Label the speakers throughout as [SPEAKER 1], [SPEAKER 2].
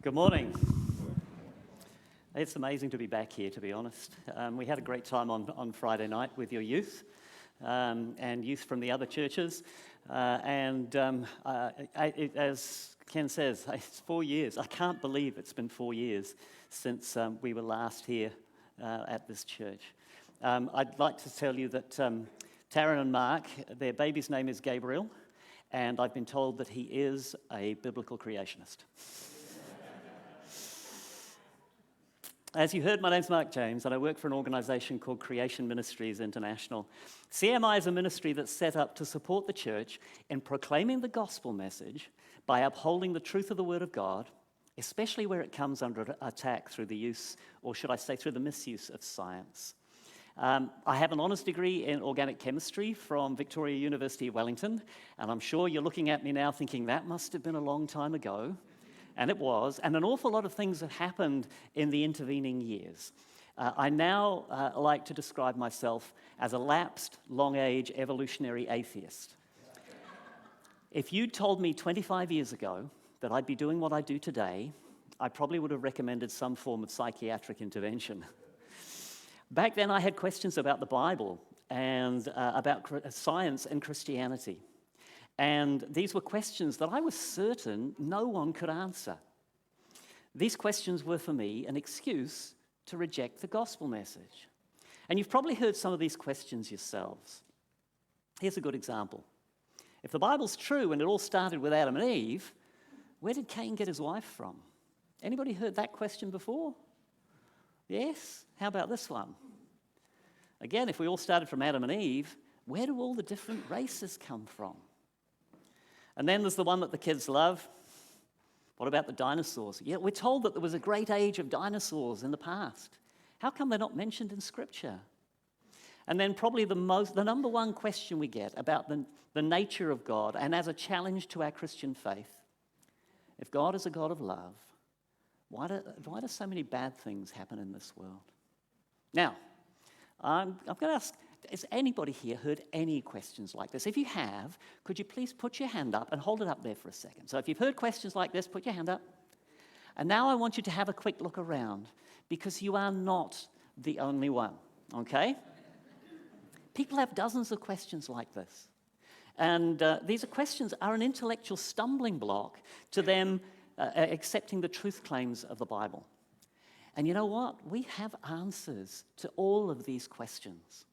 [SPEAKER 1] Good morning. It's amazing to be back here, to be honest. We had a great time on Friday night with your youth and youth from the other churches. As Ken says, it's 4 years. I can't believe it's been 4 years since we were last here at this church. I'd like to tell you that Taryn and Mark, their baby's name is Gabriel, and I've been told that he is a biblical creationist. As you heard, my name's Mark James, and I work for an organisation called Creation Ministries International. CMI is a ministry that's set up to support the church in proclaiming the gospel message by upholding the truth of the Word of God, especially where it comes under attack through the use, or should I say through the misuse of science. I have an honours degree in organic chemistry from Victoria University of Wellington, and I'm sure you're looking at me now thinking that must have been a long time ago. And it was, and an awful lot of things have happened in the intervening years. I now like to describe myself as a lapsed, long-age, evolutionary atheist. If you'd told me 25 years ago that I'd be doing what I do today, I probably would have recommended some form of psychiatric intervention. Back then, I had questions about the Bible and about science and Christianity. And these were questions that I was certain no one could answer. These questions were for me an excuse to reject the gospel message. And you've probably heard some of these questions yourselves. Here's a good example. If the Bible's true and it all started with Adam and Eve, where did Cain get his wife from? Anybody heard that question before? Yes? How about this one? Again, if we all started from Adam and Eve, where do all the different races come from? And then there's the one that the kids love. What about the dinosaurs? Yeah, we're told that there was a great age of dinosaurs in the past. How come they're not mentioned in Scripture? And then probably the number one question we get about the nature of God, and as a challenge to our Christian faith, if God is a God of love, why do so many bad things happen in this world? Now, I'm going to ask, has anybody here heard any questions like this? If you have, could you please put your hand up and hold it up there for a second? So if you've heard questions like this, put your hand up. And now I want you to have a quick look around, because you are not the only one, okay? People have dozens of questions like this. And these questions are an intellectual stumbling block to them accepting the truth claims of the Bible. And you know what? We have answers to all of these questions.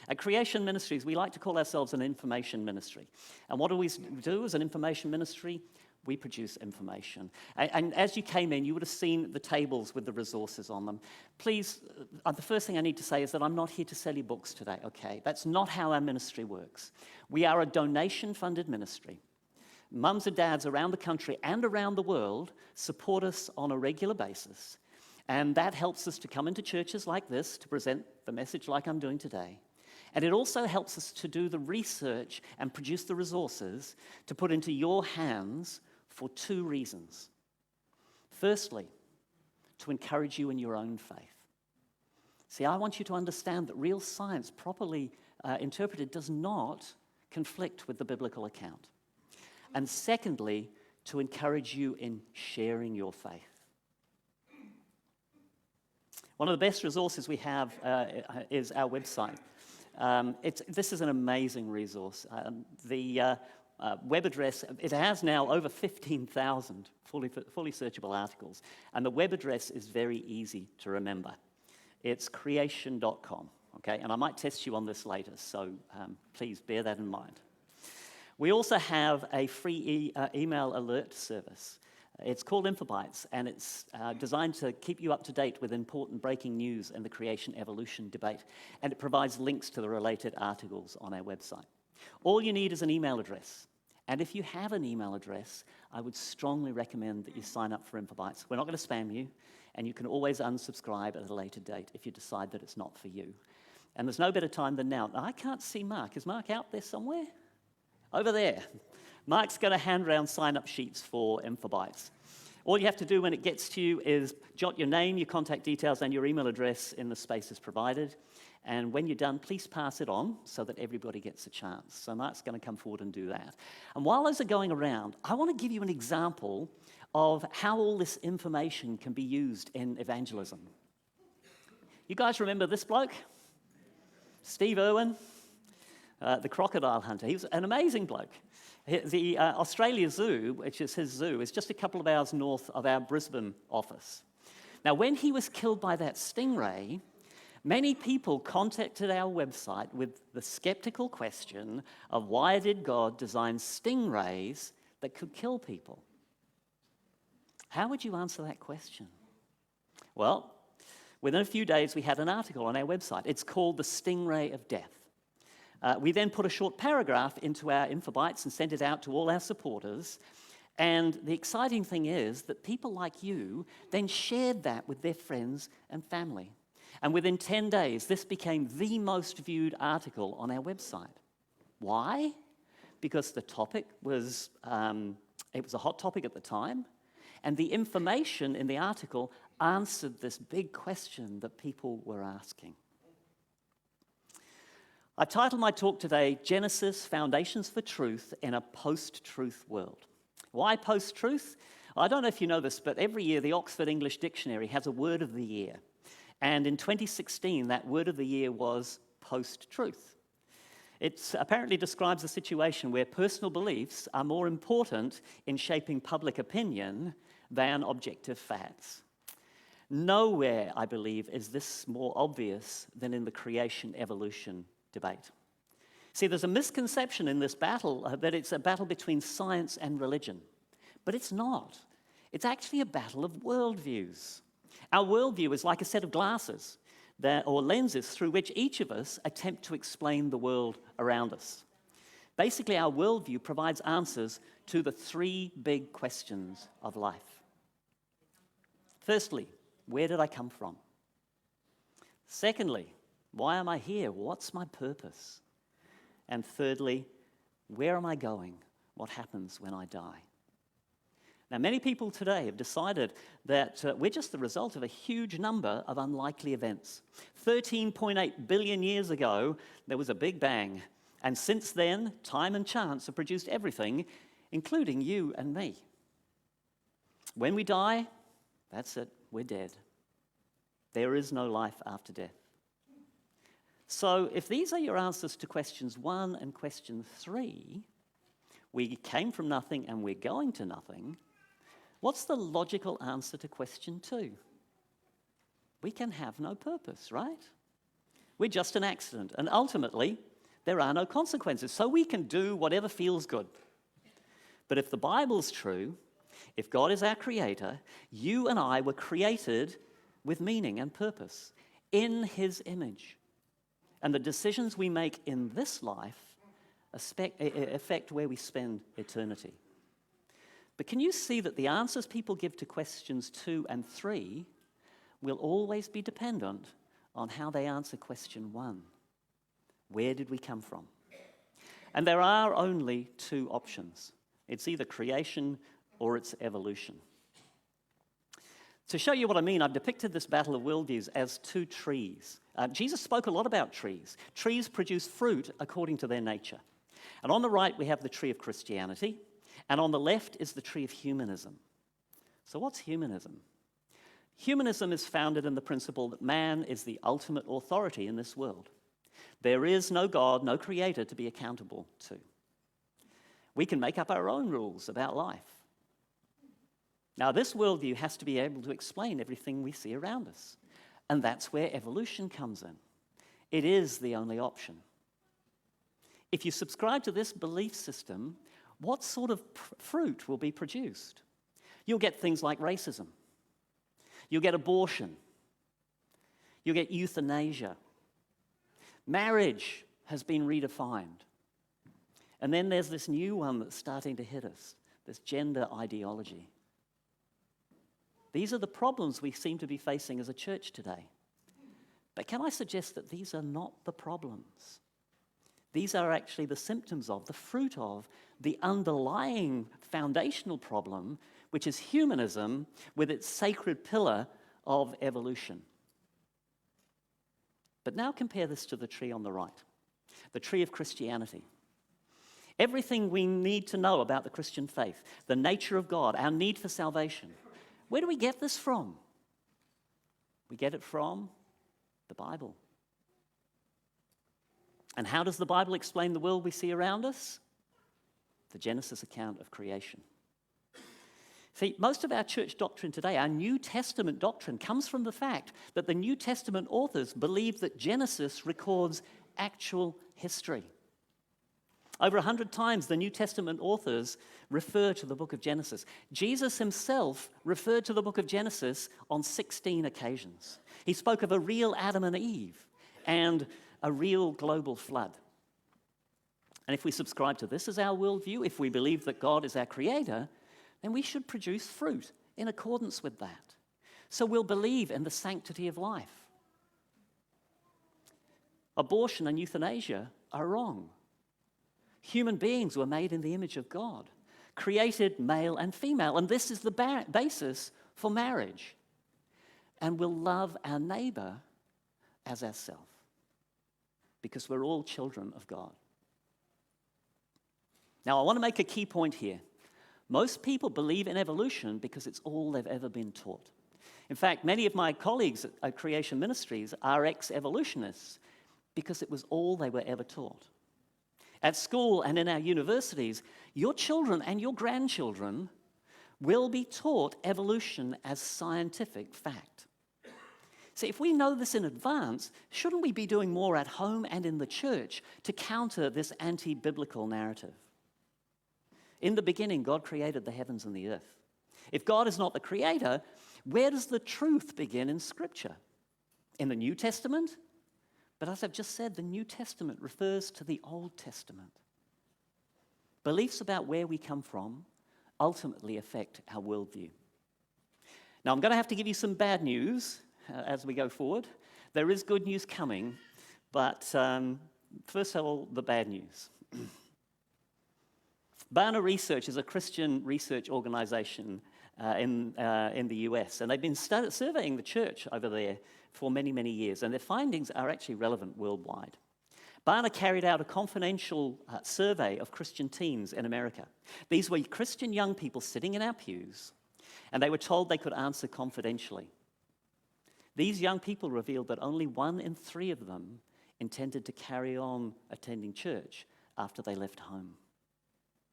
[SPEAKER 1] At Creation Ministries, we like to call ourselves an information ministry. And what do we do as an information ministry? We produce information. And as you came in, you would have seen the tables with the resources on them. Please, the first thing I need to say is that I'm not here to sell you books today, okay? That's not how our ministry works. We are a donation-funded ministry. Mums and dads around the country and around the world support us on a regular basis. And that helps us to come into churches like this to present the message like I'm doing today. And it also helps us to do the research and produce the resources to put into your hands for two reasons. Firstly, to encourage you in your own faith. See, I want you to understand that real science, properly interpreted, does not conflict with the biblical account. And secondly, to encourage you in sharing your faith. One of the best resources we have is our website. This is an amazing resource. The web address, it has now over 15,000 fully searchable articles, and the web address is very easy to remember. It's creation.com, okay? And I might test you on this later, so please bear that in mind. We also have a free email alert service. It's called InfoBytes, and it's designed to keep you up to date with important breaking news and the creation-evolution debate, and it provides links to the related articles on our website. All you need is an email address, and if you have an email address, I would strongly recommend that you sign up for InfoBytes. We're not going to spam you, and you can always unsubscribe at a later date if you decide that it's not for you. And there's no better time than now. I can't see Mark. Is Mark out there somewhere? Over there. Mark's going to hand around sign-up sheets for InfoBytes. All you have to do when it gets to you is jot your name, your contact details, and your email address in the spaces provided. And when you're done, please pass it on so that everybody gets a chance. So Mark's going to come forward and do that. And while those are going around, I want to give you an example of how all this information can be used in evangelism. You guys remember this bloke? Steve Irwin, the crocodile hunter. He was an amazing bloke. The Australia Zoo, which is his zoo, is just a couple of hours north of our Brisbane office. Now, when he was killed by that stingray, many people contacted our website with the skeptical question of why did God design stingrays that could kill people? How would you answer that question? Well, within a few days, we had an article on our website. It's called The Stingray of Death. We then put a short paragraph into our InfoBites and sent it out to all our supporters. And the exciting thing is that people like you then shared that with their friends and family. And within 10 days, this became the most viewed article on our website. Why? Because the topic was, it was a hot topic at the time, and the information in the article answered this big question that people were asking. I titled my talk today, Genesis, Foundations for Truth in a Post-Truth World. Why post-truth? I don't know if you know this, but every year the Oxford English Dictionary has a word of the year. And in 2016, that word of the year was post-truth. It apparently describes a situation where personal beliefs are more important in shaping public opinion than objective facts. Nowhere, I believe, is this more obvious than in the creation-evolution debate. See, there's a misconception in this battle that it's a battle between science and religion. But it's not. It's actually a battle of worldviews. Our worldview is like a set of glasses or lenses through which each of us attempt to explain the world around us. Basically, our worldview provides answers to the three big questions of life. Firstly, where did I come from? Secondly, why am I here? What's my purpose? And thirdly, where am I going? What happens when I die? Now, many people today have decided that we're just the result of a huge number of unlikely events. 13.8 billion years ago, there was a Big Bang. And since then, time and chance have produced everything, including you and me. When we die, that's it, we're dead. There is no life after death. So if these are your answers to questions 1 and question 3, we came from nothing and we're going to nothing, what's the logical answer to question 2? We can have no purpose, right? We're just an accident, and ultimately, there are no consequences, so we can do whatever feels good. But if the Bible's true, if God is our creator, you and I were created with meaning and purpose in his image. And the decisions we make in this life affect where we spend eternity. But can you see that the answers people give to questions 2 and 3 will always be dependent on how they answer question 1? Where did we come from? And there are only 2 options. It's either creation or it's evolution. To show you what I mean, I've depicted this battle of worldviews as 2 trees. Jesus spoke a lot about trees. Trees produce fruit according to their nature. And on the right, we have the tree of Christianity, and on the left is the tree of humanism. So what's humanism? Humanism is founded in the principle that man is the ultimate authority in this world. There is no God, no creator to be accountable to. We can make up our own rules about life. Now, this worldview has to be able to explain everything we see around us. And that's where evolution comes in. It is the only option. If you subscribe to this belief system, what sort of fruit will be produced? You'll get things like racism. You'll get abortion. You'll get euthanasia. Marriage has been redefined. And then there's this new one that's starting to hit us, this gender ideology. These are the problems we seem to be facing as a church today. But can I suggest that these are not the problems? These are actually the symptoms of, the fruit of, the underlying foundational problem, which is humanism with its sacred pillar of evolution. But now compare this to the tree on the right, the tree of Christianity. Everything we need to know about the Christian faith, the nature of God, our need for salvation. Where do we get this from? We get it from the Bible. And how does the Bible explain the world we see around us? The Genesis account of creation. See, most of our church doctrine today, our New Testament doctrine, comes from the fact that the New Testament authors believe that Genesis records actual history. Over 100 times, the New Testament authors refer to the book of Genesis. Jesus himself referred to the book of Genesis on 16 occasions. He spoke of a real Adam and Eve and a real global flood. And if we subscribe to this as our worldview, if we believe that God is our creator, then we should produce fruit in accordance with that. So we'll believe in the sanctity of life. Abortion and euthanasia are wrong. Human beings were made in the image of God, created male and female, and this is the basis for marriage. And we'll love our neighbor as ourselves, because we're all children of God. Now, I want to make a key point here. Most people believe in evolution because it's all they've ever been taught. In fact, many of my colleagues at Creation Ministries are ex-evolutionists because it was all they were ever taught. At school and in our universities, your children and your grandchildren will be taught evolution as scientific fact. See, if we know this in advance, shouldn't we be doing more at home and in the church to counter this anti-biblical narrative? In the beginning, God created the heavens and the earth. If God is not the creator, where does the truth begin in Scripture? In the New Testament? But as I've just said, the New Testament refers to the Old Testament. Beliefs about where we come from ultimately affect our worldview. Now, I'm going to have to give you some bad news as we go forward. There is good news coming, but first of all, the bad news. Barna Research is a Christian research organization in the US, and they've been surveying the church over there for many, many years, and their findings are actually relevant worldwide. Barna carried out a confidential survey of Christian teens in America. These were Christian young people sitting in our pews, and they were told they could answer confidentially. These young people revealed that only 1 in 3 of them intended to carry on attending church after they left home.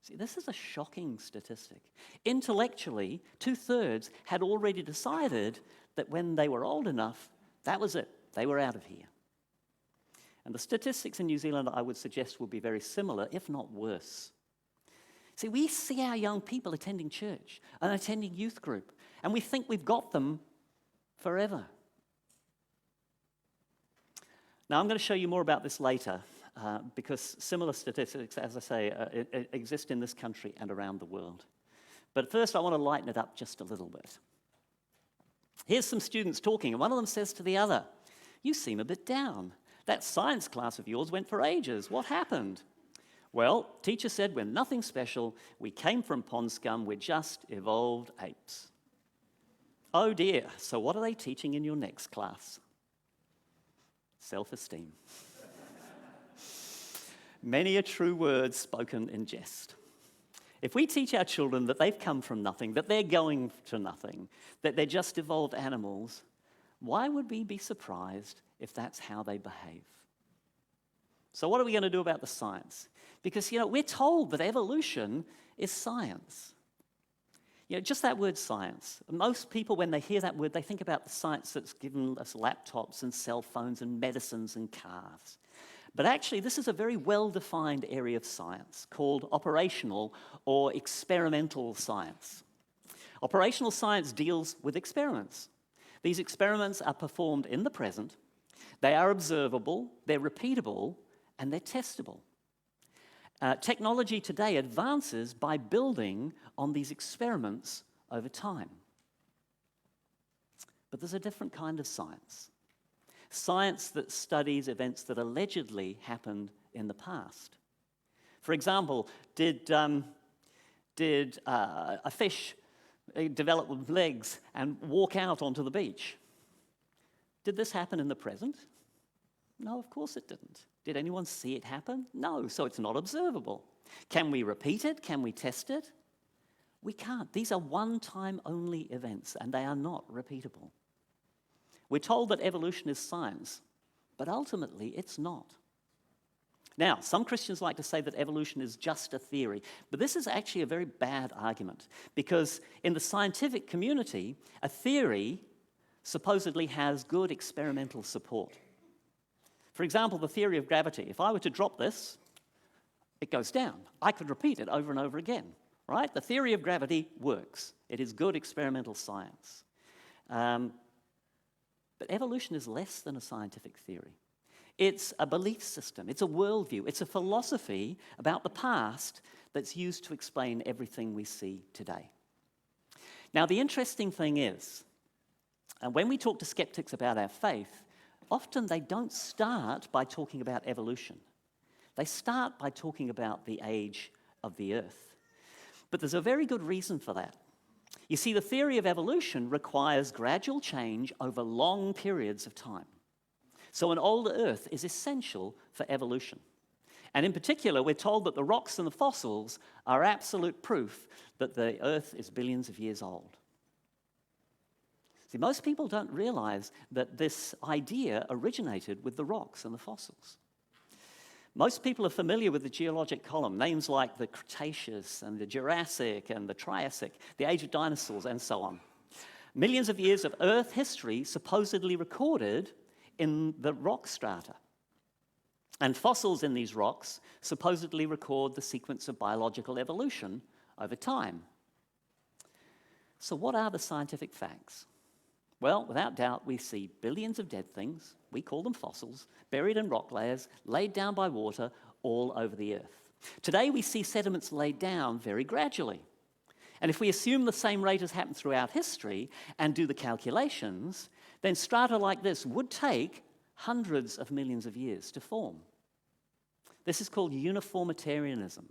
[SPEAKER 1] See, this is a shocking statistic. Intellectually, 2/3 had already decided that when they were old enough, that was it. They were out of here. And the statistics in New Zealand, I would suggest, will be very similar, if not worse. See, we see our young people attending church and attending youth group, and we think we've got them forever. Now, I'm going to show you more about this later, because similar statistics, as I say, exist in this country and around the world. But first, I want to lighten it up just a little bit. Here's some students talking, and one of them says to the other, "You seem a bit down. That science class of yours went for ages. What happened?" "Well, teacher said we're nothing special. We came from pond scum. We're just evolved apes." "Oh dear, so what are they teaching in your next class?" Self-esteem. Many a true word spoken in jest. If we teach our children that they've come from nothing, that they're going to nothing, that they're just evolved animals, why would we be surprised if that's how they behave? So what are we going to do about the science? Because, we're told that evolution is science. Just that word science. Most people, when they hear that word, they think about the science that's given us laptops and cell phones and medicines and cars. But actually, this is a very well-defined area of science called operational or experimental science. Operational science deals with experiments. These experiments are performed in the present, they are observable, they're repeatable, and they're testable. Technology today advances by building on these experiments over time. But there's a different kind of science. Science that studies events that allegedly happened in the past. For example, did a fish develop legs and walk out onto the beach? Did this happen in the present? No, of course it didn't. Did anyone see it happen? No, so it's not observable. Can we repeat it? Can we test it? We can't. These are one-time only events, and they are not repeatable. We're told that evolution is science, but ultimately it's not. Now, some Christians like to say that evolution is just a theory, but this is actually a very bad argument, because in the scientific community, a theory supposedly has good experimental support. For example, the theory of gravity. If I were to drop this, it goes down. I could repeat it over and over again, right? The theory of gravity works. It is good experimental science. But evolution is less than a scientific theory. It's a belief system. It's a worldview. It's a philosophy about the past that's used to explain everything we see today. Now, the interesting thing is, when we talk to skeptics about our faith, often they don't start by talking about evolution. They start by talking about the age of the earth. But there's a very good reason for that. You see, the theory of evolution requires gradual change over long periods of time. So an older Earth is essential for evolution. And in particular, we're told that the rocks and the fossils are absolute proof that the Earth is billions of years old. See, most people don't realize that this idea originated with the rocks and the fossils. Most people are familiar with the geologic column, names like the Cretaceous and the Jurassic and the Triassic, the age of dinosaurs, and so on. Millions of years of Earth history supposedly recorded in the rock strata. And fossils in these rocks supposedly record the sequence of biological evolution over time. So what are the scientific facts? Well, without doubt, we see billions of dead things, we call them fossils, buried in rock layers, laid down by water all over the Earth. Today, we see sediments laid down very gradually. And if we assume the same rate has happened throughout history and do the calculations, then strata like this would take hundreds of millions of years to form. This is called uniformitarianism.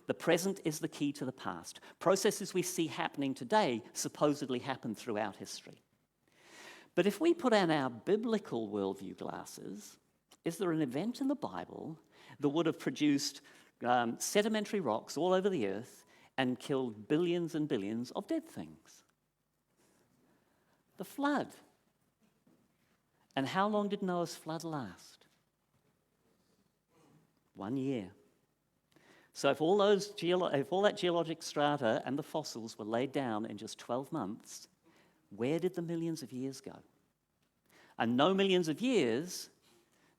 [SPEAKER 1] The present is the key to the past. Processes we see happening today supposedly happened throughout history. But if we put on our biblical worldview glasses, is there an event in the Bible that would have produced sedimentary rocks all over the earth and killed billions and billions of dead things? The flood. And how long did Noah's flood last? 1 year. So if all that geologic strata and the fossils were laid down in just 12 months, where did the millions of years go? And no millions of years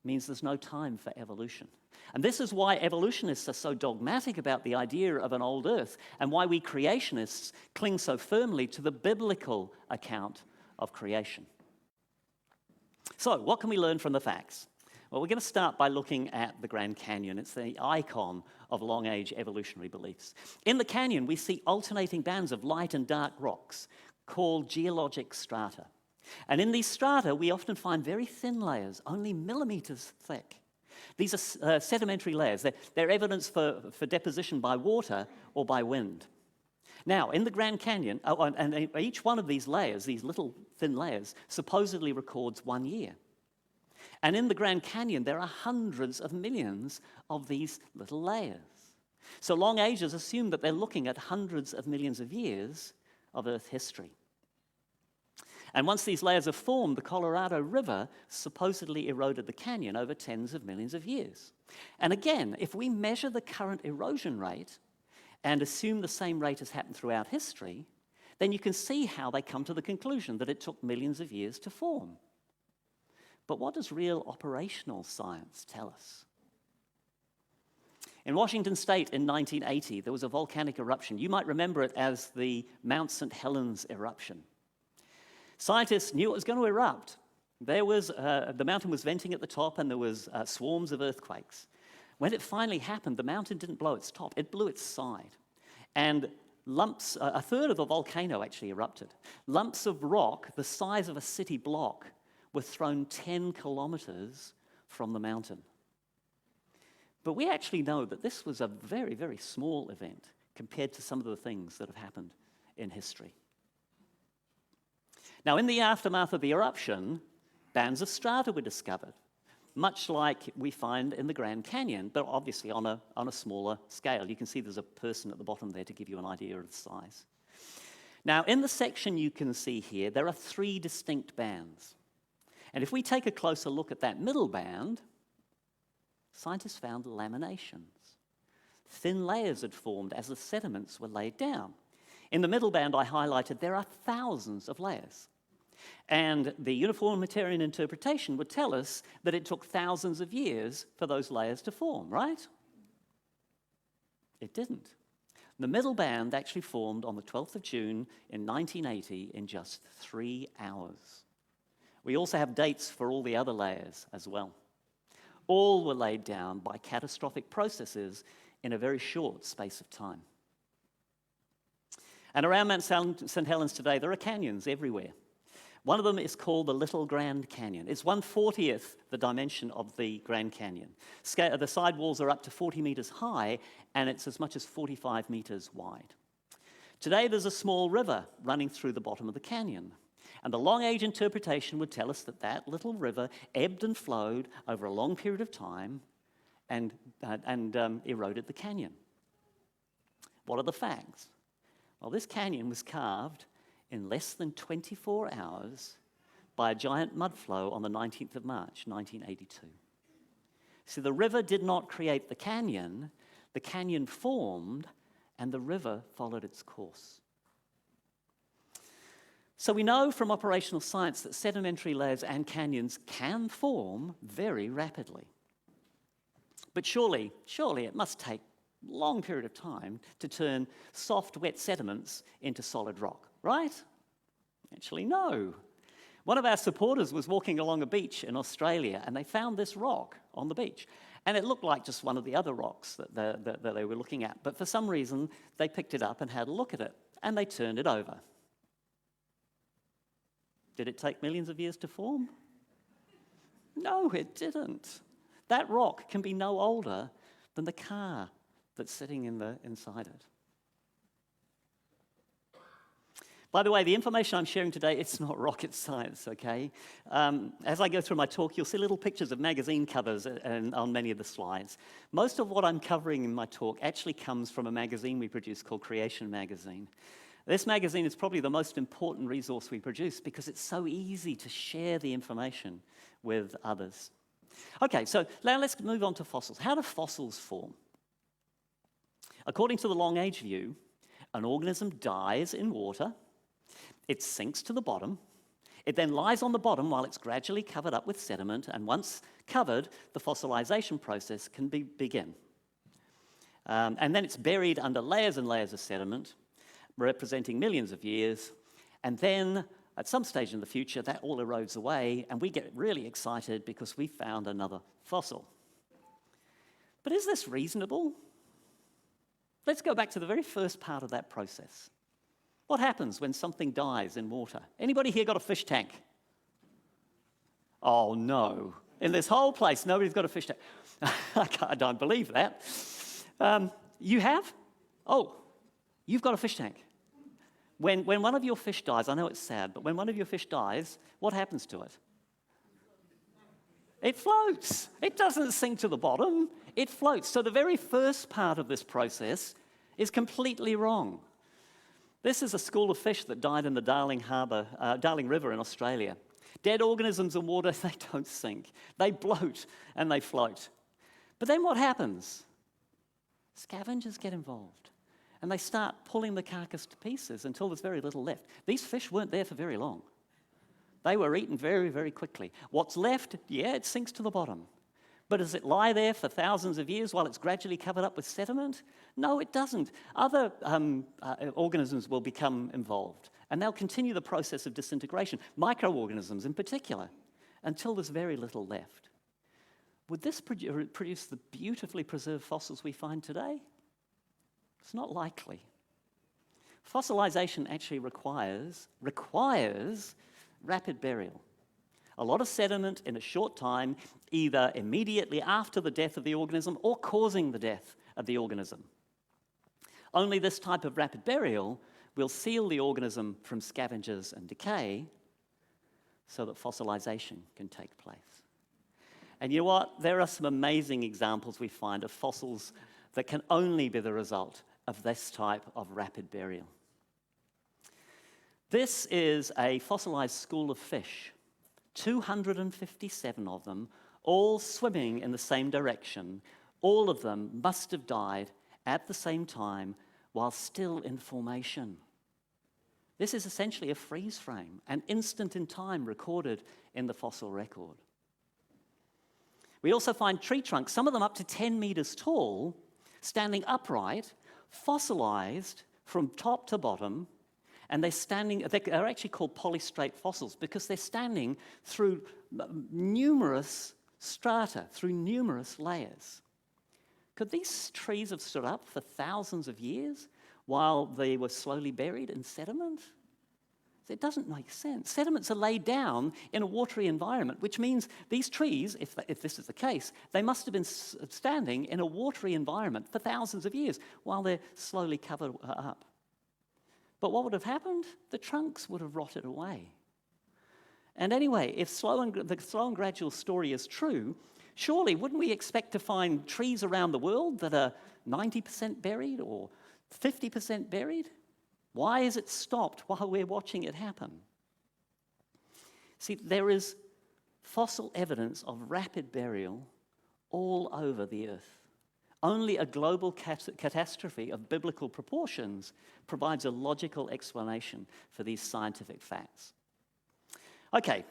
[SPEAKER 1] means there's no time for evolution. And this is why evolutionists are so dogmatic about the idea of an old Earth, and why we creationists cling so firmly to the biblical account of creation. So, what can we learn from the facts? Well, we're going to start by looking at the Grand Canyon. It's the icon of long-age evolutionary beliefs. In the canyon, we see alternating bands of light and dark rocks called geologic strata. And in these strata, we often find very thin layers, only millimeters thick. These are sedimentary layers. They're evidence for deposition by water or by wind. Now, in the Grand Canyon, and each one of these layers, these little thin layers, supposedly records 1 year. And in the Grand Canyon, there are hundreds of millions of these little layers. So long ages assume that they're looking at hundreds of millions of years of Earth history. And once these layers are formed, the Colorado River supposedly eroded the canyon over tens of millions of years. And again, if we measure the current erosion rate and assume the same rate has happened throughout history, then you can see how they come to the conclusion that it took millions of years to form. But what does real operational science tell us? In Washington State in 1980, there was a volcanic eruption. You might remember it as the Mount St. Helens eruption. Scientists knew it was going to erupt. The mountain was venting at the top, and there was swarms of earthquakes. When it finally happened, the mountain didn't blow its top, it blew its side. And a third of the volcano actually erupted. Lumps of rock the size of a city block were thrown 10 kilometers from the mountain. But we actually know that this was a very, very small event compared to some of the things that have happened in history. Now, in the aftermath of the eruption, bands of strata were discovered. much like we find in the Grand Canyon, but obviously on a smaller scale. You can see there's a person at the bottom there to give you an idea of the size. Now, in the section you can see here, there are 3 distinct bands. And if we take a closer look at that middle band, scientists found laminations. Thin layers had formed as the sediments were laid down. In the middle band I highlighted, there are thousands of layers. And the uniformitarian interpretation would tell us that it took thousands of years for those layers to form, right? It didn't. The middle band actually formed on the 12th of June in 1980 in just 3 hours. We also have dates for all the other layers as well. All were laid down by catastrophic processes in a very short space of time. And around Mount St. Helens today, there are canyons everywhere. One of them is called the Little Grand Canyon. It's 1/40th the dimension of the Grand Canyon. The side walls are up to 40 meters high, and it's as much as 45 meters wide. Today, there's a small river running through the bottom of the canyon. And the long-age interpretation would tell us that that little river ebbed and flowed over a long period of time and eroded the canyon. What are the facts? Well, this canyon was carved in less than 24 hours by a giant mudflow on the 19th of March, 1982. See, the river did not create the canyon formed, and the river followed its course. So we know from operational science that sedimentary layers and canyons can form very rapidly. But surely it must take a long period of time to turn soft, wet sediments into solid rock. Right? Actually, no. One of our supporters was walking along a beach in Australia, and they found this rock on the beach. And it looked like just one of the other rocks that they were looking at. But for some reason, they picked it up and had a look at it, and they turned it over. Did it take millions of years to form? No, it didn't. That rock can be no older than the car that's sitting inside it. By the way, the information I'm sharing today, it's not rocket science, okay? As I go through my talk, you'll see little pictures of magazine covers on many of the slides. Most of what I'm covering in my talk actually comes from a magazine we produce called Creation Magazine. This magazine is probably the most important resource we produce because it's so easy to share the information with others. Okay, so now let's move on to fossils. How do fossils form? According to the long-age view, an organism dies in water. It sinks to the bottom. It then lies on the bottom while it's gradually covered up with sediment, and once covered, the fossilization process can begin. And then it's buried under layers and layers of sediment, representing millions of years, and then at some stage in the future, that all erodes away, and we get really excited because we found another fossil. But is this reasonable? Let's go back to the very first part of that process. What happens when something dies in water? Anybody here got a fish tank? Oh, no. In this whole place, nobody's got a fish tank. I don't believe that. You have? Oh, you've got a fish tank. When one of your fish dies, I know it's sad, but when one of your fish dies, what happens to it? It floats. It doesn't sink to the bottom. It floats. So the very first part of this process is completely wrong. This is a school of fish that died in the Darling River in Australia. Dead organisms in water, they don't sink. They bloat and they float. But then what happens? Scavengers get involved. And they start pulling the carcass to pieces until there's very little left. These fish weren't there for very long. They were eaten very, very quickly. What's left, yeah, it sinks to the bottom. But does it lie there for thousands of years while it's gradually covered up with sediment? No, it doesn't. Other organisms will become involved, and they'll continue the process of disintegration, microorganisms in particular, until there's very little left. Would this produce the beautifully preserved fossils we find today? It's not likely. Fossilization actually requires rapid burial. A lot of sediment in a short time, either immediately after the death of the organism or causing the death of the organism. Only this type of rapid burial will seal the organism from scavengers and decay so that fossilization can take place. And you know what? There are some amazing examples we find of fossils that can only be the result of this type of rapid burial. This is a fossilized school of fish, 257 of them, all swimming in the same direction. All of them must have died at the same time while still in formation. This is essentially a freeze frame, an instant in time recorded in the fossil record. We also find tree trunks, some of them up to 10 meters tall, standing upright, fossilized from top to bottom, and they're actually called polystrate fossils because they're standing through numerous strata, through numerous layers. Could these trees have stood up for thousands of years while they were slowly buried in sediment? It doesn't make sense. Sediments are laid down in a watery environment, which means these trees, if this is the case, they must have been standing in a watery environment for thousands of years while they're slowly covered up. But what would have happened? The trunks would have rotted away. And anyway, if the slow and gradual story is true, surely wouldn't we expect to find trees around the world that are 90% buried or 50% buried? Why is it stopped while we're watching it happen? See, there is fossil evidence of rapid burial all over the earth. Only a global catastrophe of biblical proportions provides a logical explanation for these scientific facts. Okay,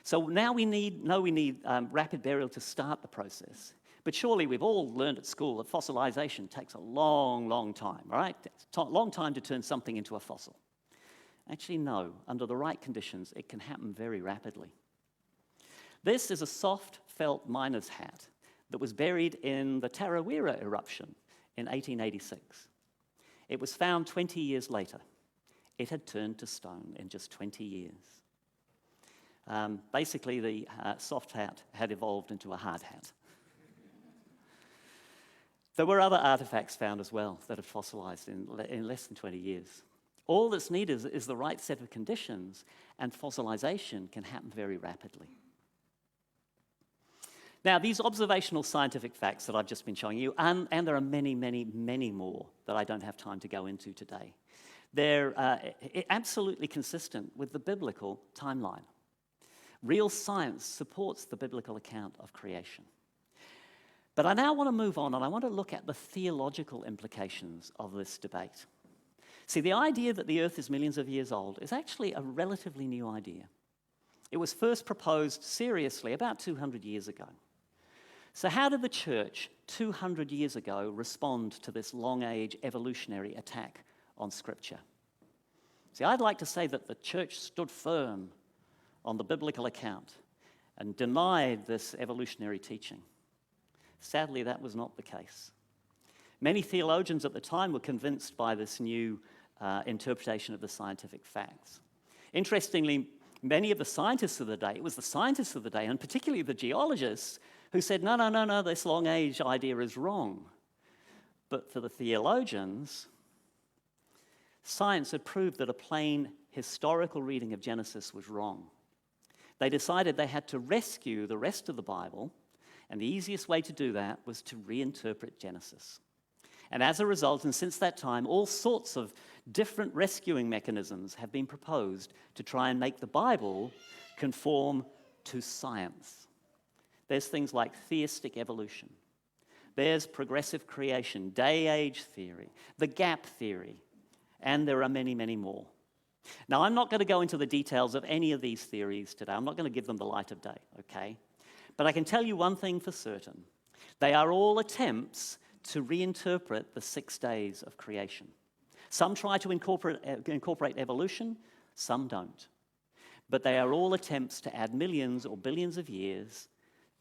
[SPEAKER 1] so now we need rapid burial to start the process. But surely we've all learned at school that fossilization takes a long, long time, right? It's a long time to turn something into a fossil. Actually, no. Under the right conditions, it can happen very rapidly. This is a soft felt miner's hat that was buried in the Tarawera eruption in 1886. It was found 20 years later. It had turned to stone in just 20 years. Basically, the soft hat had evolved into a hard hat. There were other artifacts found as well that had fossilized in less than 20 years. All that's needed is the right set of conditions, and fossilization can happen very rapidly. Now, these observational scientific facts that I've just been showing you, and there are many, many, many more that I don't have time to go into today, they're absolutely consistent with the biblical timeline. Real science supports the biblical account of creation. But I now want to move on, and I want to look at the theological implications of this debate. See, the idea that the earth is millions of years old is actually a relatively new idea. It was first proposed seriously about 200 years ago. So how did the church 200 years ago respond to this long-age evolutionary attack on Scripture? See, I'd like to say that the church stood firm on the biblical account and denied this evolutionary teaching. Sadly, that was not the case. Many theologians at the time were convinced by this new interpretation of the scientific facts. Interestingly, many of the scientists of the day, it was the scientists of the day, and particularly the geologists, who said, no, this long-age idea is wrong. But for the theologians, science had proved that a plain historical reading of Genesis was wrong. They decided they had to rescue the rest of the Bible, and the easiest way to do that was to reinterpret Genesis. And as a result, and since that time, all sorts of different rescuing mechanisms have been proposed to try and make the Bible conform to science. There's things like theistic evolution. There's progressive creation, day-age theory, the gap theory, and there are many, many more. Now, I'm not going to go into the details of any of these theories today. I'm not going to give them the light of day, okay? But I can tell you one thing for certain. They are all attempts to reinterpret the 6 days of creation. Some try to incorporate evolution, some don't. But they are all attempts to add millions or billions of years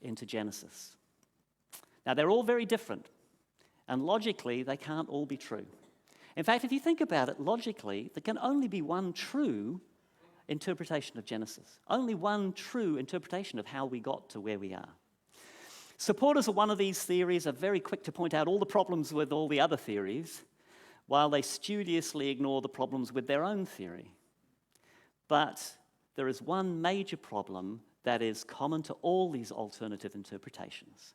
[SPEAKER 1] into Genesis. Now, they're all very different, and logically, they can't all be true. In fact, if you think about it, logically, there can only be one true interpretation of Genesis. Only one true interpretation of how we got to where we are. Supporters of one of these theories are very quick to point out all the problems with all the other theories, while they studiously ignore the problems with their own theory. But there is one major problem that is common to all these alternative interpretations,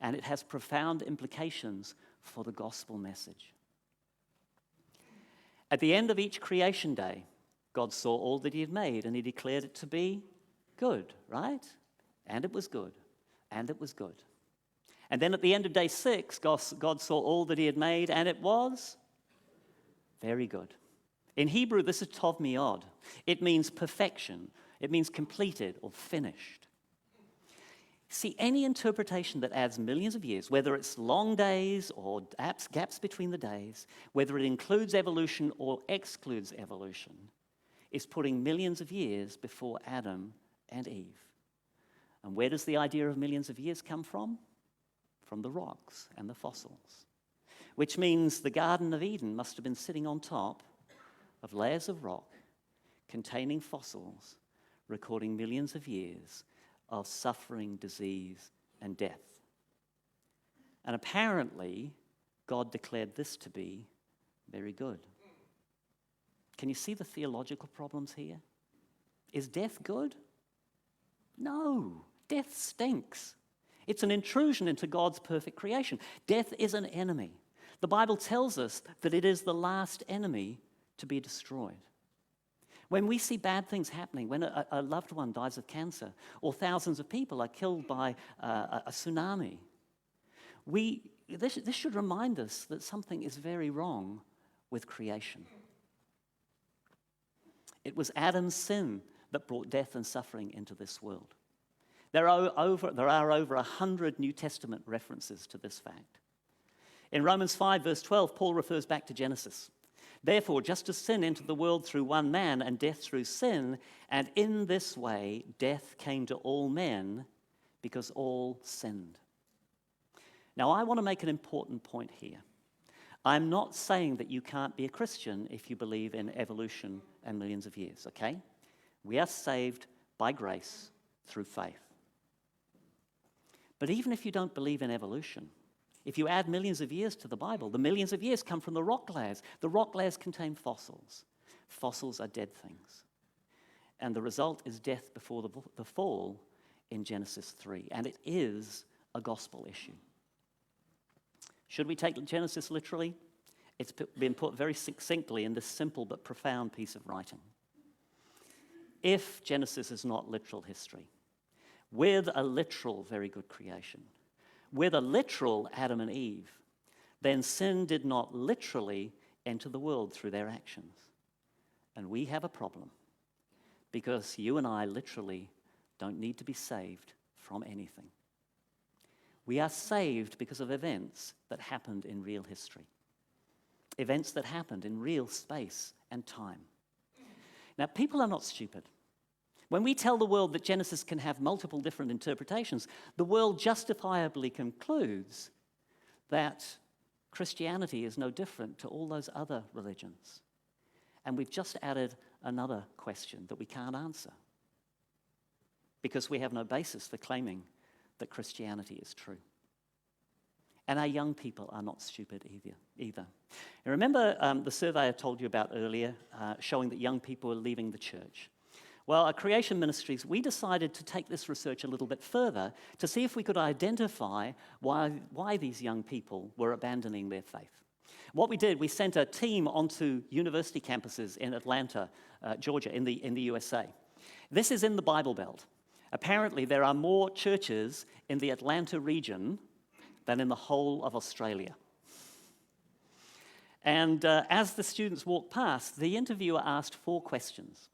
[SPEAKER 1] and it has profound implications for the gospel message. At the end of each creation day, God saw all that he had made, and he declared it to be good, right? And it was good, and it was good. And then at the end of day 6, God saw all that he had made, and it was very good. In Hebrew, this is tov mi'od. It means perfection. It means completed or finished. See, any interpretation that adds millions of years, whether it's long days or gaps between the days, whether it includes evolution or excludes evolution, is putting millions of years before Adam and Eve. And where does the idea of millions of years come from? From the rocks and the fossils. Which means the Garden of Eden must have been sitting on top of layers of rock containing fossils, recording millions of years of suffering, disease, and death. And apparently, God declared this to be very good. Can you see the theological problems here? Is death good? No, death stinks. It's an intrusion into God's perfect creation. Death is an enemy. The Bible tells us that it is the last enemy to be destroyed. When we see bad things happening, when a loved one dies of cancer, or thousands of people are killed by a tsunami, this should remind us that something is very wrong with creation. It was Adam's sin that brought death and suffering into this world. There are over 100 New Testament references to this fact. In Romans 5, verse 12, Paul refers back to Genesis. Therefore, just as sin entered the world through one man and death through sin, and in this way death came to all men because all sinned. Now, I want to make an important point here. I'm not saying that you can't be a Christian if you believe in evolution and millions of years, okay? We are saved by grace through faith. But even if you don't believe in evolution, if you add millions of years to the Bible, the millions of years come from the rock layers. The rock layers contain fossils. Fossils are dead things. And the result is death before the fall in Genesis 3. And it is a gospel issue. Should we take Genesis literally? It's been put very succinctly in this simple but profound piece of writing. If Genesis is not literal history, with a literal very good creation, with a literal Adam and Eve, then sin did not literally enter the world through their actions. And we have a problem because you and I literally don't need to be saved from anything. We are saved because of events that happened in real history, events that happened in real space and time. Now, people are not stupid. When we tell the world that Genesis can have multiple different interpretations, the world justifiably concludes that Christianity is no different to all those other religions. And we've just added another question that we can't answer because we have no basis for claiming that Christianity is true. And our young people are not stupid either. And remember the survey I told you about earlier, showing that young people are leaving the church? Well, at Creation Ministries, we decided to take this research a little bit further to see if we could identify why these young people were abandoning their faith. What we did, we sent a team onto university campuses in Atlanta, Georgia, in the USA. This is in the Bible Belt. Apparently, there are more churches in the Atlanta region than in the whole of Australia. And as the students walked past, the interviewer asked 4 questions.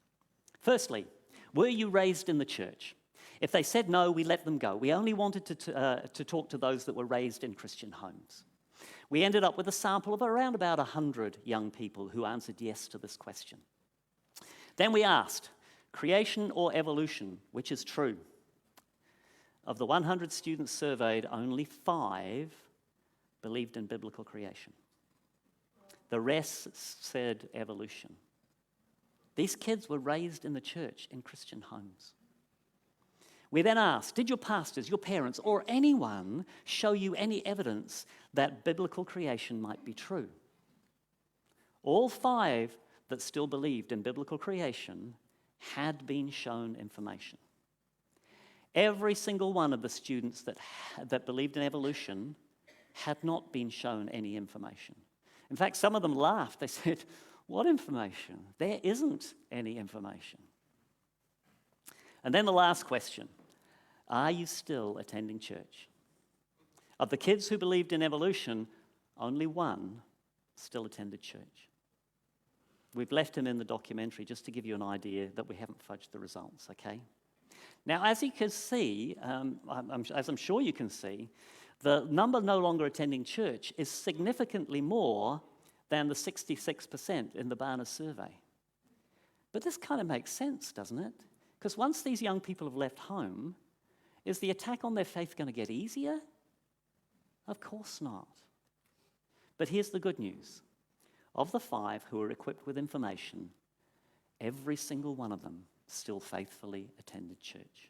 [SPEAKER 1] Firstly, were you raised in the church? If they said no, we let them go. We only wanted to talk to those that were raised in Christian homes. We ended up with a sample of around about 100 young people who answered yes to this question. Then we asked, creation or evolution, which is true? Of the 100 students surveyed, only 5 believed in biblical creation. The rest said evolution. These kids were raised in the church in Christian homes. We then asked, did your pastors, your parents, or anyone show you any evidence that biblical creation might be true? All 5 that still believed in biblical creation had been shown information. Every single one of the students that believed in evolution had not been shown any information. In fact, some of them laughed. They said, "What information? There isn't any information." And then the last question, are you still attending church? Of the kids who believed in evolution, only one still attended church. We've left him in the documentary just to give you an idea that we haven't fudged the results, okay? Now, as you can see, as I'm sure you can see, the number no longer attending church is significantly more than the 66% in the Barna survey. But this kind of makes sense, doesn't it? Because once these young people have left home, is the attack on their faith going to get easier? Of course not. But here's the good news. Of the 5 who were equipped with information, every single one of them still faithfully attended church.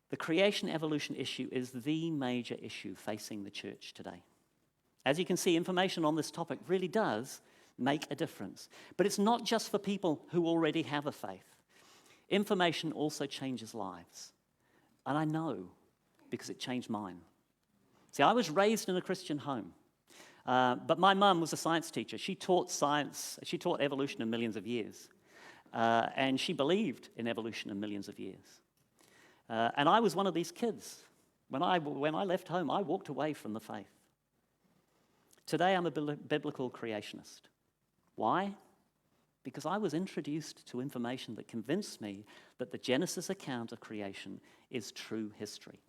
[SPEAKER 1] The creation-evolution issue is the major issue facing the church today. As you can see, information on this topic really does make a difference. But it's not just for people who already have a faith. Information also changes lives. And I know because it changed mine. See, I was raised in a Christian home. But my mum was a science teacher. She taught science, she taught evolution in millions of years. And she believed in evolution in millions of years. And I was one of these kids. When I left home, I walked away from the faith. Today, I'm a biblical creationist. Why? Because I was introduced to information that convinced me that the Genesis account of creation is true history.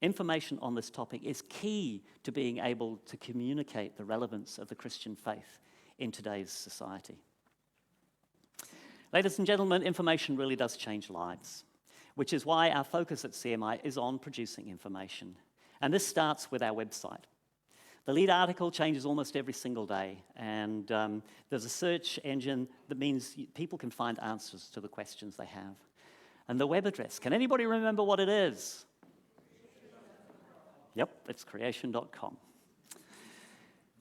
[SPEAKER 1] Information on this topic is key to being able to communicate the relevance of the Christian faith in today's society. Ladies and gentlemen, information really does change lives, which is why our focus at CMI is on producing information. And this starts with our website. The lead article changes almost every single day, and there's a search engine that means people can find answers to the questions they have. And the web address, can anybody remember what it is? Yep, it's creation.com.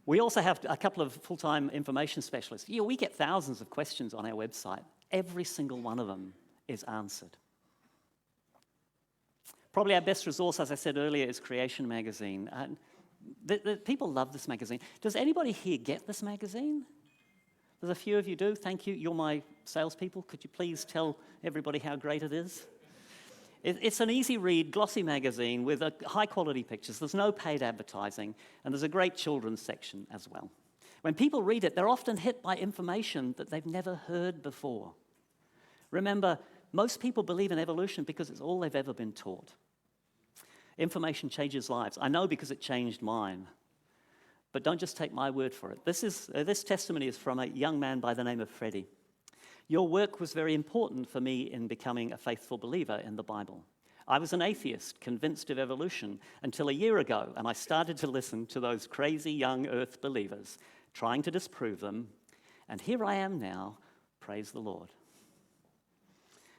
[SPEAKER 1] We also have a couple of full-time information specialists. We get thousands of questions on our website. Every single one of them is answered. Probably our best resource, as I said earlier, is Creation Magazine. People love this magazine. Does anybody here get this magazine? There's a few of you do. Thank you. You're my salespeople. Could you please tell everybody how great it is? It's an easy-read, glossy magazine with high-quality pictures. There's no paid advertising, and there's a great children's section as well. When people read it, they're often hit by information that they've never heard before. Remember, most people believe in evolution because it's all they've ever been taught. Information changes lives. I know because it changed mine. But don't just take my word for it. This testimony is from a young man by the name of Freddie. Your work was very important for me in becoming a faithful believer in the Bible. I was an atheist, convinced of evolution, until a year ago, and I started to listen to those crazy young earth believers, trying to disprove them, and here I am now, praise the Lord.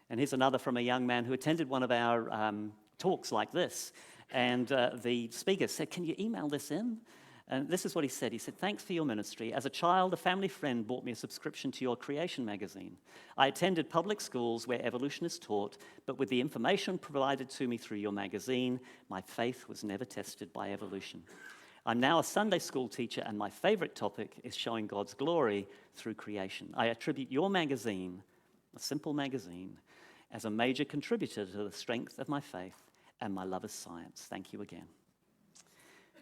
[SPEAKER 1] And here's another from a young man who attended one of our talks like this, and the speaker said, "Can you email this in?" And this is what he said. He said, "Thanks for your ministry. As a child, a family friend bought me a subscription to your Creation magazine. I attended public schools where evolution is taught, but with the information provided to me through your magazine, my faith was never tested by evolution. I'm now a Sunday school teacher, and my favorite topic is showing God's glory through creation. I attribute your magazine, a simple magazine, as a major contributor to the strength of my faith and my love of science. Thank you again."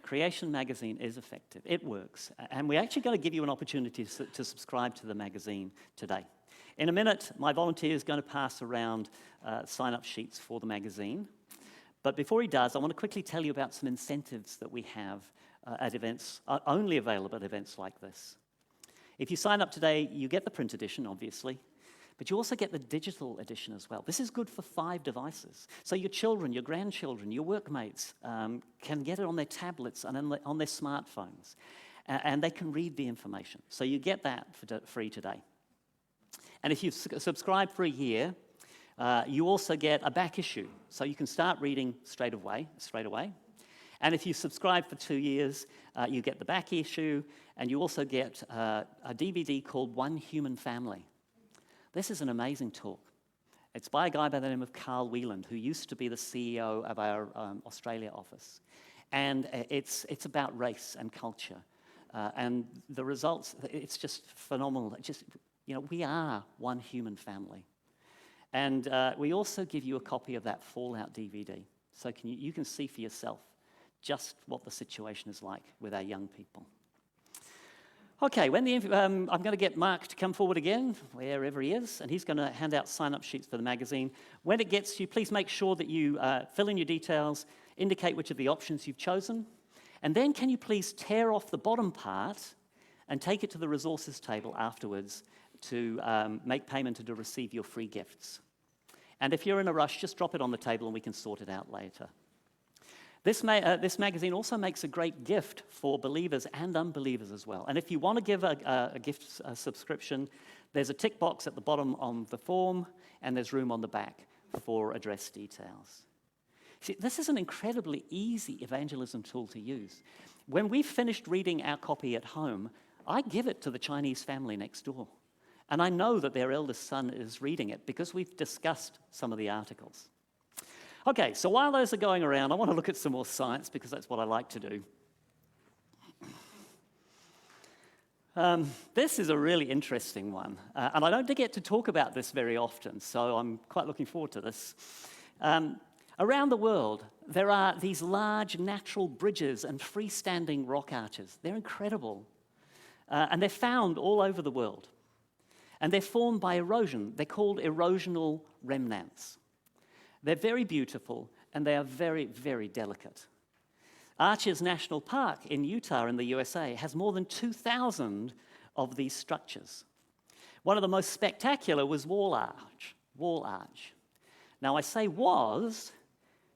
[SPEAKER 1] Creation Magazine is effective. It works. And we're actually going to give you an opportunity to subscribe to the magazine today. In a minute, my volunteer is going to pass around sign-up sheets for the magazine. But before he does, I want to quickly tell you about some incentives that we have at events, only available at events like this. If you sign up today, you get the print edition, obviously. But you also get the digital edition as well. This is good for 5 devices. So your children, your grandchildren, your workmates can get it on their tablets and on their smartphones. And they can read the information. So you get that for free today. And if you subscribe for a year, you also get a back issue. So you can start reading straight away. And if you subscribe for 2 years, you get the back issue. And you also get a DVD called One Human Family. This is an amazing talk. It's by a guy by the name of Carl Wieland, who used to be the CEO of our Australia office. And it's about race and culture. And the results, it's just phenomenal. We are one human family. And we also give you a copy of that Fallout DVD. So you can see for yourself just what the situation is like with our young people. Okay, I'm going to get Mark to come forward again, wherever he is, and he's going to hand out sign-up sheets for the magazine. When it gets to you, please make sure that you fill in your details, indicate which of the options you've chosen, and then can you please tear off the bottom part and take it to the resources table afterwards to make payment and to receive your free gifts. And if you're in a rush, just drop it on the table and we can sort it out later. This magazine also makes a great gift for believers and unbelievers as well. And if you want to give a gift subscription, there's a tick box at the bottom of the form, and there's room on the back for address details. See, this is an incredibly easy evangelism tool to use. When we've finished reading our copy at home, I give it to the Chinese family next door. And I know that their eldest son is reading it because we've discussed some of the articles. Okay, so while those are going around, I want to look at some more science because that's what I like to do. This is a really interesting one, and I don't get to talk about this very often, so I'm quite looking forward to this. Around the world, there are these large natural bridges and freestanding rock arches. They're incredible, and they're found all over the world, and they're formed by erosion. They're called erosional remnants. They're very beautiful, and they are very, very delicate. Arches National Park in Utah in the USA has more than 2,000 of these structures. One of the most spectacular was Wall Arch. Now, I say was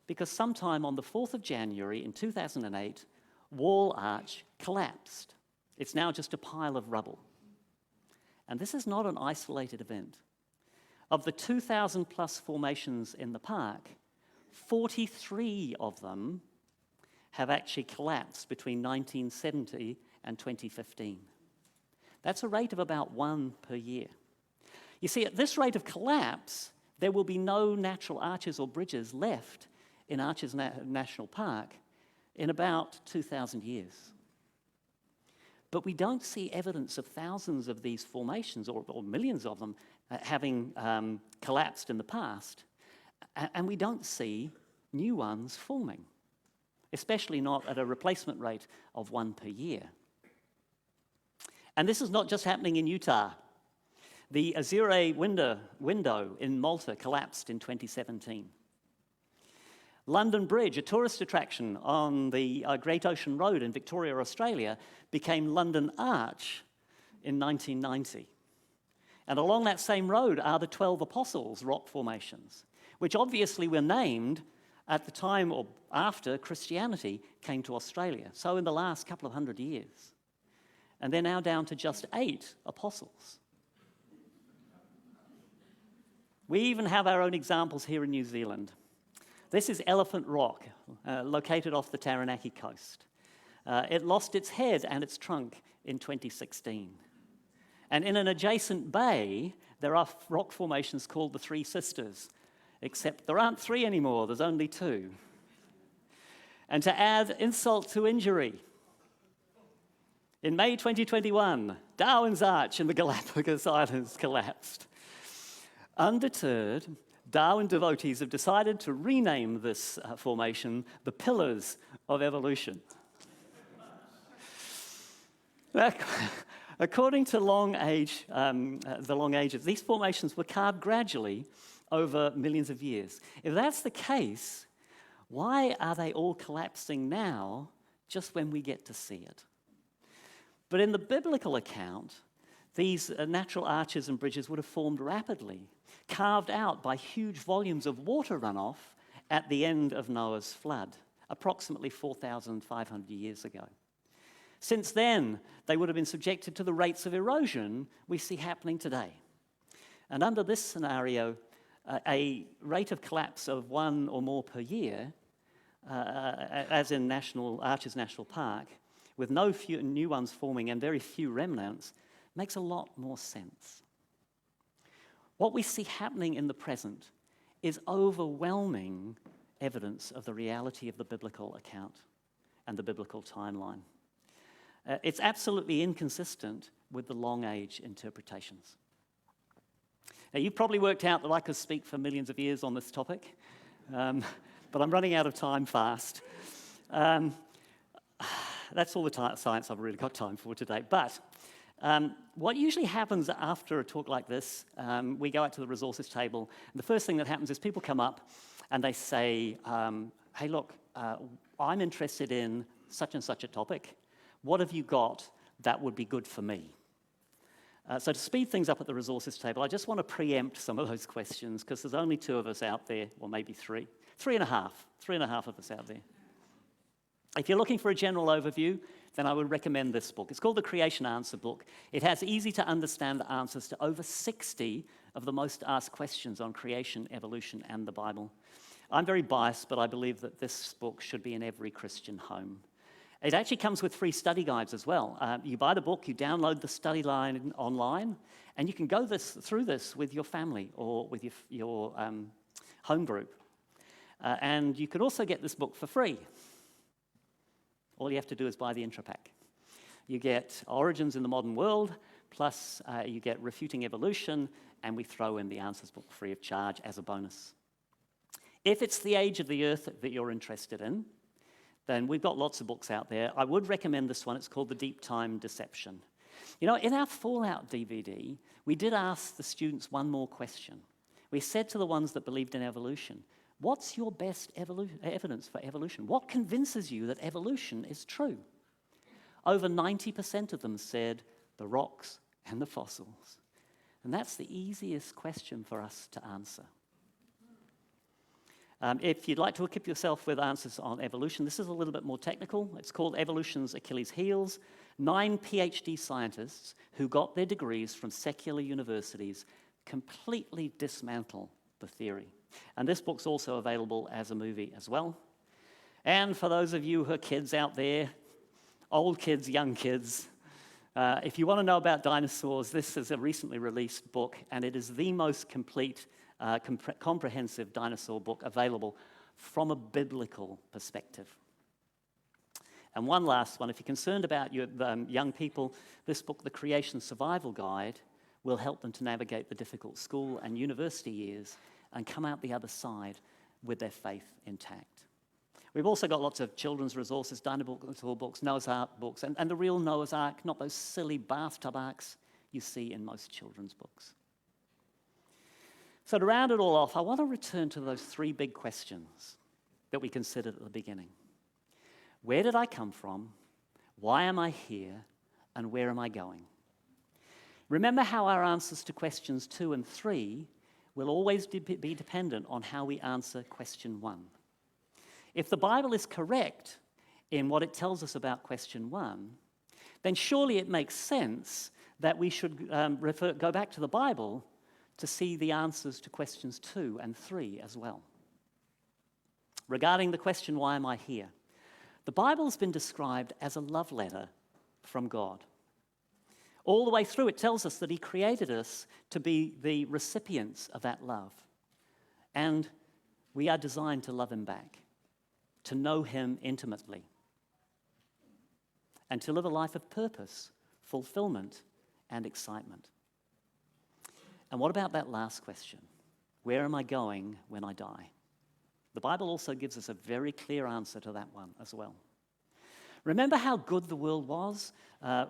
[SPEAKER 1] because sometime on the 4th of January in 2008, Wall Arch collapsed. It's now just a pile of rubble. And this is not an isolated event. Of the 2,000 plus formations in the park, 43 of them have actually collapsed between 1970 and 2015. That's a rate of about 1 per year. You see, at this rate of collapse, there will be no natural arches or bridges left in Arches National Park in about 2,000 years. But we don't see evidence of thousands of these formations, or millions of them, having collapsed in the past, and we don't see new ones forming, especially not at a replacement rate of 1 per year. And this is not just happening in Utah. The Azure window in Malta collapsed in 2017. London Bridge, a tourist attraction on the Great Ocean Road in Victoria, Australia, became London Arch in 1990. And along that same road are the 12 Apostles rock formations, which obviously were named at the time or after Christianity came to Australia, so in the last couple of 100 years. And they're now down to just 8 apostles. We even have our own examples here in New Zealand. This is Elephant Rock, located off the Taranaki coast. It lost its head and its trunk in 2016. And in an adjacent bay, there are rock formations called the Three Sisters, except there aren't 3 anymore, there's only 2. And to add insult to injury, in May 2021, Darwin's Arch in the Galapagos Islands collapsed. Undeterred, Darwin devotees have decided to rename this formation the Pillars of Evolution. According to the Long Ages, these formations were carved gradually over millions of years. If that's the case, why are they all collapsing now, just when we get to see it? But in the biblical account, these natural arches and bridges would have formed rapidly, carved out by huge volumes of water runoff at the end of Noah's flood, approximately 4,500 years ago. Since then, they would have been subjected to the rates of erosion we see happening today. And under this scenario, a rate of collapse of 1 or more per year, as in Arches National Park, with no new ones forming and very few remnants, makes a lot more sense. What we see happening in the present is overwhelming evidence of the reality of the biblical account and the biblical timeline. It's absolutely inconsistent with the long age interpretations. Now, you've probably worked out that I could speak for millions of years on this topic, but I'm running out of time fast. That's all the science I've really got time for today. But what usually happens after a talk like this, we go out to the resources table, and the first thing that happens is people come up and they say, hey, look, I'm interested in such and such a topic. What have you got that would be good for me? So to speed things up at the resources table, I just want to preempt some of those questions because there's only 2 of us out there, or maybe 3. 3.5 of us out there. If you're looking for a general overview, then I would recommend this book. It's called the Creation Answer Book. It has easy-to-understand answers to over 60 of the most asked questions on creation, evolution, and the Bible. I'm very biased, but I believe that this book should be in every Christian home. It actually comes with free study guides as well. You buy the book, you download the study line online, and you can go through this with your family or with your home group. And you can also get this book for free. All you have to do is buy the intro pack. You get Origins in the Modern World, plus you get Refuting Evolution, and we throw in the Answers book free of charge as a bonus. If it's the age of the earth that you're interested in, then we've got lots of books out there. I would recommend this one. It's called The Deep Time Deception. You know, in our Fallout DVD, we did ask the students one more question. We said to the ones that believed in evolution, what's your best evidence for evolution? What convinces you that evolution is true? Over 90% of them said the rocks and the fossils. And that's the easiest question for us to answer. If you'd like to equip yourself with answers on evolution, this is a little bit more technical. It's called Evolution's Achilles' Heels. 9 PhD scientists who got their degrees from secular universities completely dismantle the theory. And this book's also available as a movie as well. And for those of you who are kids out there, old kids, young kids, if you want to know about dinosaurs, this is a recently released book, and it is the most complete comprehensive dinosaur book available from a biblical perspective. And one last one, if you're concerned about your young people, this book, The Creation Survival Guide, will help them to navigate the difficult school and university years and come out the other side with their faith intact. We've also got lots of children's resources, dinosaur books, Noah's Ark books, and the real Noah's Ark, not those silly bathtub arks you see in most children's books. So to round it all off, I want to return to those 3 big questions that we considered at the beginning. Where did I come from? Why am I here? And where am I going? Remember how our answers to questions 2 and 3 will always be dependent on how we answer question 1. If the Bible is correct in what it tells us about question 1, then surely it makes sense that we should go back to the Bible to see the answers to questions 2 and 3 as well. Regarding the question, why am I here? The Bible's been described as a love letter from God. All the way through, it tells us that He created us to be the recipients of that love. And we are designed to love Him back, to know Him intimately, and to live a life of purpose, fulfillment, and excitement. And what about that last question? Where am I going when I die? The Bible also gives us a very clear answer to that one as well. Remember how good the world was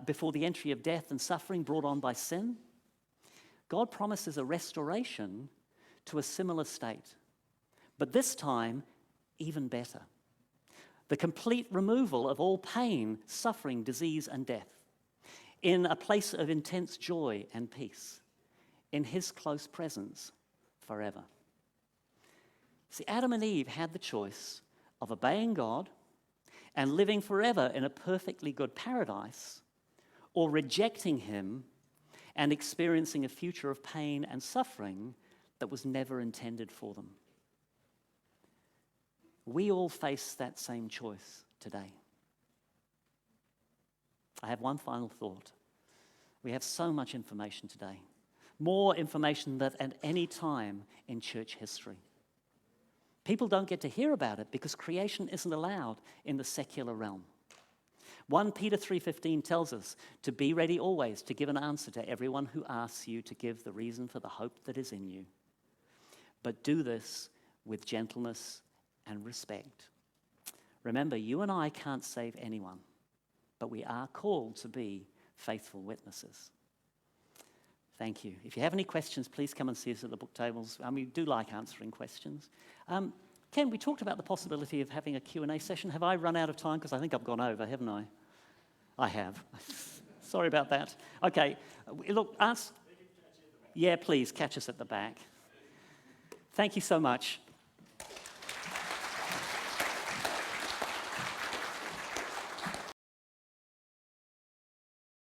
[SPEAKER 1] before the entry of death and suffering brought on by sin? God promises a restoration to a similar state, but this time even better. The complete removal of all pain, suffering, disease, and death in a place of intense joy and peace, in His close presence forever. See, Adam and Eve had the choice of obeying God and living forever in a perfectly good paradise, or rejecting Him and experiencing a future of pain and suffering that was never intended for them. We all face that same choice today. I have one final thought. We have so much information today. more information than at any time in church history. People don't get to hear about it because creation isn't allowed in the secular realm. 1 Peter 3:15 tells us to be ready always to give an answer to everyone who asks you to give the reason for the hope that is in you. But do this with gentleness and respect. Remember, you and I can't save anyone, but we are called to be faithful witnesses. Thank you. If you have any questions, please come and see us at the book tables. We do like answering questions. Ken, we talked about the possibility of having a Q&A session. Have I run out of time? Because I think I've gone over, haven't I? I have. Sorry about that. Okay, look, ask. Yeah, please, catch us at the back. Thank you so much.